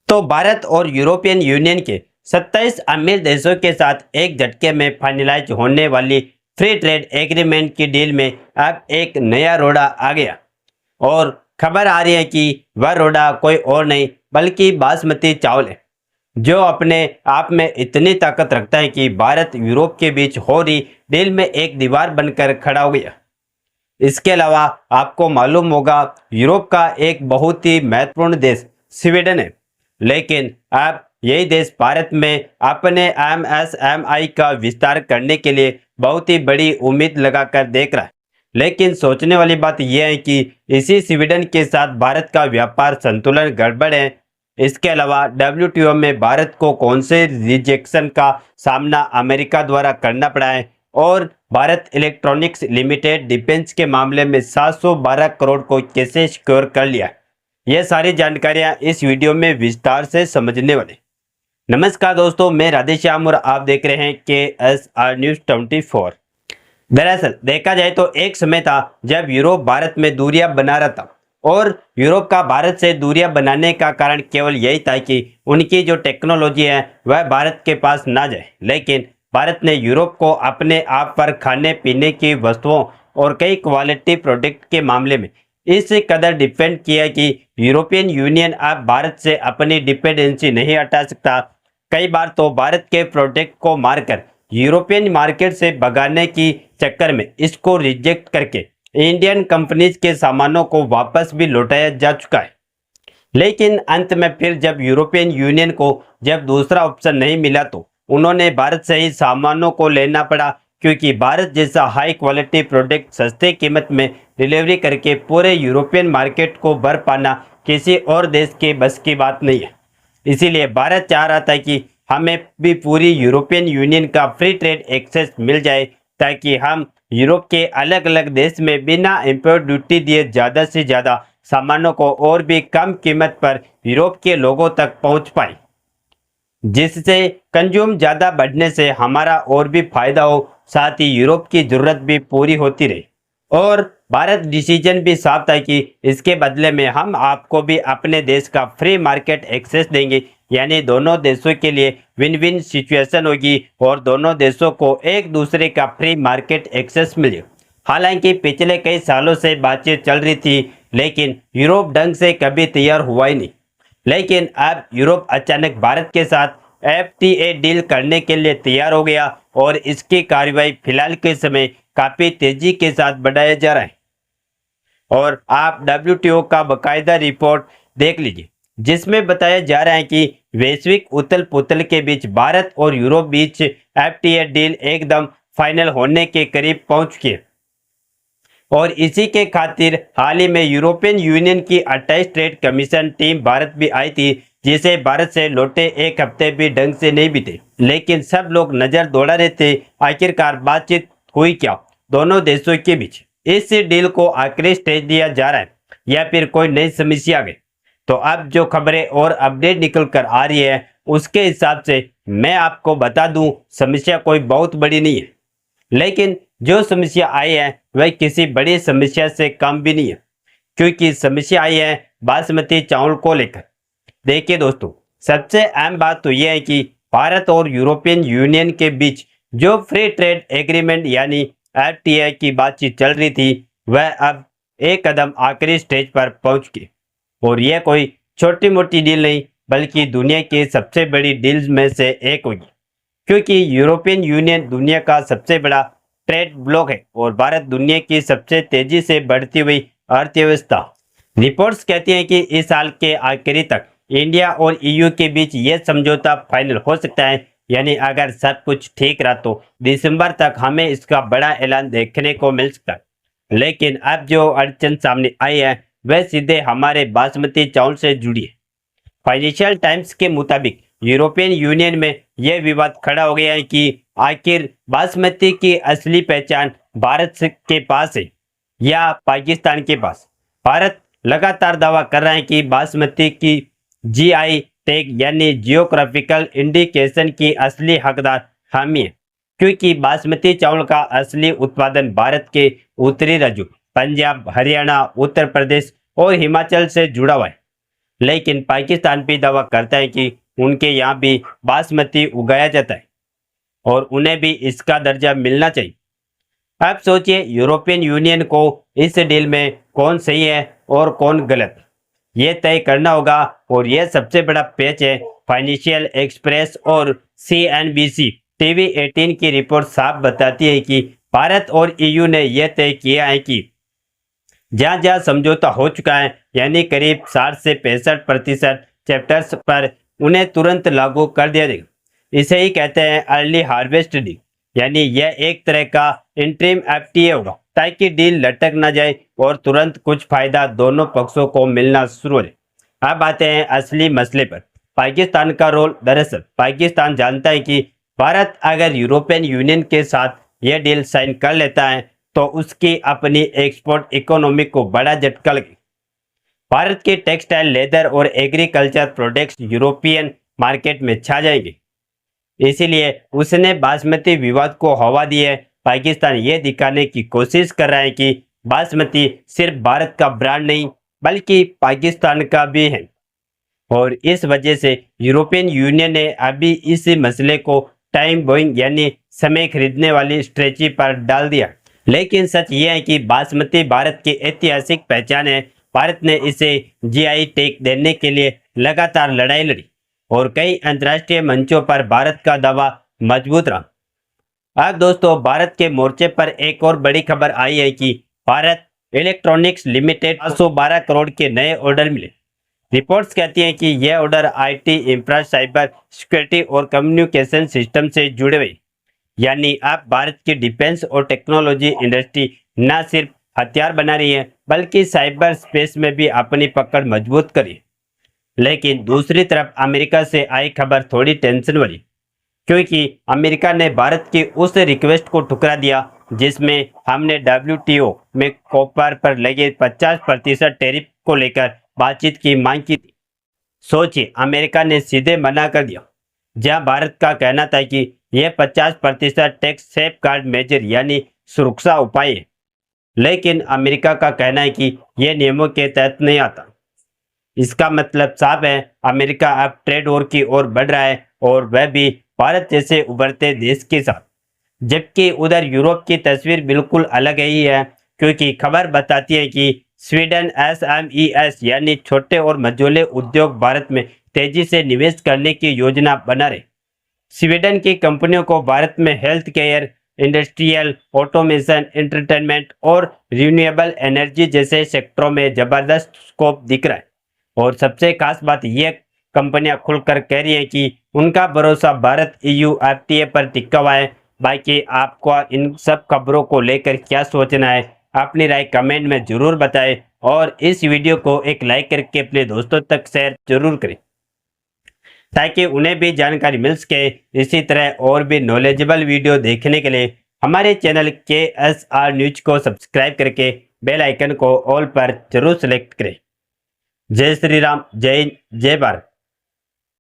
तो भारत और European union के 27 अमीर देशों के साथ एक झटके में फाइनलाइज होने वाली फ्री ट्रेड एग्रीमेंट की डील में अब एक नया रोड़ा आ गया। और खबर आ रही है कि वह रोड़ा कोई और नहीं बल्कि बासमती चावल है, जो अपने आप में इतनी ताकत रखता है कि भारत यूरोप के बीच हो रही डील में एक दीवार बनकर खड़ा हो गया। इसके अलावा आपको मालूम होगा, यूरोप का एक बहुत ही महत्वपूर्ण देश स्वीडन है, लेकिन अब यही देश भारत में अपने एमएसएमई का विस्तार करने के लिए बहुत ही बड़ी उम्मीद लगाकर देख रहा है। लेकिन सोचने वाली बात यह है कि इसी स्वीडन के साथ भारत का व्यापार संतुलन गड़बड़ है। इसके अलावा डब्ल्यूटीओ में भारत को कौन से रिजेक्शन का सामना अमेरिका द्वारा करना पड़ा है, और भारत इलेक्ट्रॉनिक्स लिमिटेड डिफेंस के मामले में 712 करोड़ को कैसे सिक्योर कर लिया। यह सारी जानकारियां इस वीडियो में विस्तार से समझने वाले। नमस्कार दोस्तों, मैं राधेश्याम और आप देख रहे हैं KSR न्यूज 24। दरअसल देखा जाए तो एक समय था जब यूरोप भारत में दूरियां बना रहा था, और यूरोप का भारत से दूरियां बनाने का कारण केवल यही था कि उनकी जो टेक्नोलॉजी है वह भारत के पास ना जाए। लेकिन भारत ने यूरोप को अपने आप पर खाने पीने की वस्तुओं और कई क्वालिटी प्रोडक्ट के मामले में इस कदर डिपेंड किया कि यूरोपियन यूनियन अब भारत से अपनी डिपेंडेंसी नहीं हटा सकता। कई बार तो भारत के प्रोडक्ट को मारकर यूरोपियन मार्केट से भगाने की चक्कर में इसको रिजेक्ट करके इंडियन कंपनीज के सामानों को वापस भी लौटाया जा चुका है। लेकिन अंत में फिर जब यूरोपियन यूनियन को जब दूसरा ऑप्शन नहीं मिला तो उन्होंने भारत से ही सामानों को लेना पड़ा, क्योंकि भारत जैसा हाई क्वालिटी प्रोडक्ट सस्ते कीमत में डिलीवरी करके पूरे यूरोपियन मार्केट को भर पाना किसी और देश के बस की बात नहीं है। इसीलिए भारत चाह रहा था कि हमें भी पूरी यूरोपियन यूनियन का फ्री ट्रेड एक्सेस मिल जाए, ताकि हम यूरोप के अलग अलग देश में बिना इम्पोर्ट ड्यूटी दिए ज़्यादा से ज़्यादा सामानों को और भी कम कीमत पर यूरोप के लोगों तक पहुंच पाए, जिससे कंज्यूम ज़्यादा बढ़ने से हमारा और भी फायदा हो, साथ ही यूरोप की जरूरत भी पूरी होती रही। और भारत डिसीजन भी साफ था कि इसके बदले में हम आपको भी अपने देश का फ्री मार्केट एक्सेस देंगे, यानी दोनों देशों के लिए विन विन सिचुएशन होगी और दोनों देशों को एक दूसरे का फ्री मार्केट एक्सेस मिले। हालांकि पिछले कई सालों से बातचीत चल रही थी, लेकिन यूरोप ढंग से कभी तैयार हुआ ही नहीं। लेकिन अब यूरोप अचानक भारत के साथ FTA डील करने के लिए तैयार हो गया, और इसकी कार्रवाई फिलहाल के समय काफी तेजी के साथ बढ़ाया जा रहा है। और आप WTO का बकायदा रिपोर्ट देख लीजिए, जिसमें बताया जा रहा है कि वैश्विक उथल पुथल के बीच भारत और यूरोप बीच FTA डील एकदम फाइनल होने के करीब पहुंच चुकी है। और इसी के खातिर हाल ही में यूरोपियन यूनियन की 28 ट्रेड कमीशन टीम भारत भी आई थी, जिसे भारत से लौटे एक हफ्ते भी ढंग से नहीं बीते। लेकिन सब लोग नजर दौड़ा रहे थे आखिरकार बातचीत हुई क्या दोनों देशों के बीच। इस डील को आखिरी स्टेज दिया जा रहा है या फिर कोई नई समस्या आ गई। तो अब जो खबरें और अपडेट निकल कर आ रही है उसके हिसाब से मैं आपको बता दूं, समस्या कोई बहुत बड़ी नहीं है, लेकिन जो समस्या आई है वह किसी बड़ी समस्या से कम भी नहीं है, क्योंकि समस्या आई है बासमती चावल को लेकर। देखिए दोस्तों, सबसे अहम बात तो यह है कि भारत और यूरोपियन यूनियन के बीच जो फ्री ट्रेड एग्रीमेंट यानी FTA की बातचीत चल रही थी, वह अब एक कदम आखिरी स्टेज पर पहुंच गई। और यह कोई छोटी मोटी डील नहीं बल्कि दुनिया की सबसे बड़ी डील्स में से एक होगी, क्योंकि यूरोपियन यूनियन दुनिया का सबसे बड़ा ट्रेड ब्लॉक है और भारत दुनिया की सबसे तेजी से बढ़ती हुई अर्थव्यवस्था। रिपोर्ट्स कहती हैं कि इस साल के आखिरी तक इंडिया और EU के बीच यह समझौता फाइनल हो सकता है, यानी अगर सब कुछ ठीक रहा तो दिसंबर तक हमें इसका बड़ा ऐलान देखने को मिल सकता है। लेकिन अब जो अड़चन सामने आई है वह सीधे हमारे बासमती चावल से जुड़ी है। फाइनेंशियल टाइम्स के मुताबिक यूरोपियन यूनियन में यह विवाद खड़ा हो गया है कि आखिर बासमती की असली पहचान भारत के पास है या पाकिस्तान के पास। भारत लगातार दावा कर रहा है कि बासमती की GI टैग यानी जियोग्राफिकल इंडिकेशन की असली हकदार हामी है, क्योंकि बासमती चावल का असली उत्पादन भारत के उत्तरी राज्यों पंजाब, हरियाणा, उत्तर प्रदेश और हिमाचल से जुड़ा हुआ है। लेकिन पाकिस्तान भी दावा करता है कि उनके यहाँ भी बासमती उगाया जाता है और उन्हें भी इसका दर्जा मिलना चाहिए। अब सोचिए यूरोपियन यूनियन को इस डील में कौन सही है और कौन गलत, ये तय करना होगा। और यह सबसे बड़ा पेच है। फाइनेंशियल एक्सप्रेस और CNBC टीवी 18 की रिपोर्ट साफ बताती है कि भारत और EU ने यह तय किया है कि जहां जहां समझौता हो चुका है, यानी करीब 60 से 65% चैप्टर्स पर, उन्हें तुरंत लागू कर दिया जाएगा। इसे ही कहते हैं अर्ली हार्वेस्ट डील, यानी यह एक तरह का इंटरिम FTA होगा ताकि डील लटक ना जाए और तुरंत कुछ फायदा दोनों पक्षों को मिलना शुरू हो जाए। अब आते हैं असली मसले पर, पाकिस्तान का रोल। दरअसल पाकिस्तान जानता है कि भारत अगर यूरोपियन यूनियन के साथ यह डील साइन कर लेता है तो उसकी अपनी एक्सपोर्ट इकोनॉमी को बड़ा झटका लगेगा। भारत के टेक्सटाइल, लेदर और एग्रीकल्चर प्रोडक्ट्स यूरोपियन मार्केट में छा जाएंगे। इसीलिए उसने बासमती विवाद को हवा दी है। पाकिस्तान ये दिखाने की कोशिश कर रहा है कि बासमती सिर्फ भारत का ब्रांड नहीं बल्कि पाकिस्तान का भी है, और इस वजह से यूरोपियन यूनियन ने अभी इस मसले को टाइम बोइंग यानी समय खरीदने वाली स्ट्रेटजी पर डाल दिया। लेकिन सच ये है कि बासमती भारत की ऐतिहासिक पहचान है। भारत ने इसे GI टैग देने के लिए लगातार लड़ाई लड़ी और कई अंतर्राष्ट्रीय मंचों पर भारत का दावा मजबूत रहा। अब दोस्तों, भारत के मोर्चे पर एक और बड़ी खबर आई है कि भारत इलेक्ट्रॉनिक्स लिमिटेड 512 करोड़ के नए ऑर्डर मिले। रिपोर्ट्स कहती हैं कि यह order IT, infra, cyber security और कम्युनिकेशन सिस्टम से जुड़े हुए, यानी अब भारत की डिफेंस और टेक्नोलॉजी इंडस्ट्री न सिर्फ हथियार बना रही है बल्कि साइबर स्पेस में भी अपनी पकड़ मजबूत करी। लेकिन दूसरी तरफ अमेरिका से आई खबर थोड़ी टेंशन वाली, क्योंकि अमेरिका ने भारत की उस रिक्वेस्ट को ठुकरा दिया जिसमें हमने WTO में कॉपर पर लगे 50% टैरिफ को लेकर बातचीत की मांग की थी। सोचिए, अमेरिका ने सीधे मना कर दिया, जहां भारत का कहना था कि यह 50% टैक्स सेफ गार्ड मेजर यानी सुरक्षा उपाय है। लेकिन अमेरिका का कहना है कि यह नियमों के तहत नहीं आता। इसका मतलब साफ है, अमेरिका अब ट्रेड वॉर की ओर बढ़ रहा है, और वह भी भारत जैसे उभरते देश के साथ। जबकि उधर यूरोप की तस्वीर बिल्कुल अलग ही है, क्योंकि खबर बताती है कि स्वीडन SMEs यानी छोटे और मझोले उद्योग भारत में तेजी से निवेश करने की योजना बना रहे। स्वीडन की कंपनियों को भारत में health care, industrial automation, entertainment और रिन्यूएबल एनर्जी जैसे सेक्टरों में जबरदस्त स्कोप दिख रहा है। और सबसे खास बात, ये कंपनियां खुलकर कह रही हैं कि उनका भरोसा भारत EU FTA पर टिका हुआ है। बाकी आपको इन सब खबरों को लेकर क्या सोचना है, अपनी राय कमेंट में जरूर बताएं, और इस वीडियो को एक लाइक करके अपने दोस्तों तक शेयर जरूर करें ताकि उन्हें भी जानकारी मिल सके। इसी तरह और भी नॉलेजेबल वीडियो देखने के लिए हमारे चैनल KSR न्यूज को सब्सक्राइब करके बेल आइकन को ऑल पर जरूर सेलेक्ट करें। जय श्री राम, जय हिंद, जय भारत।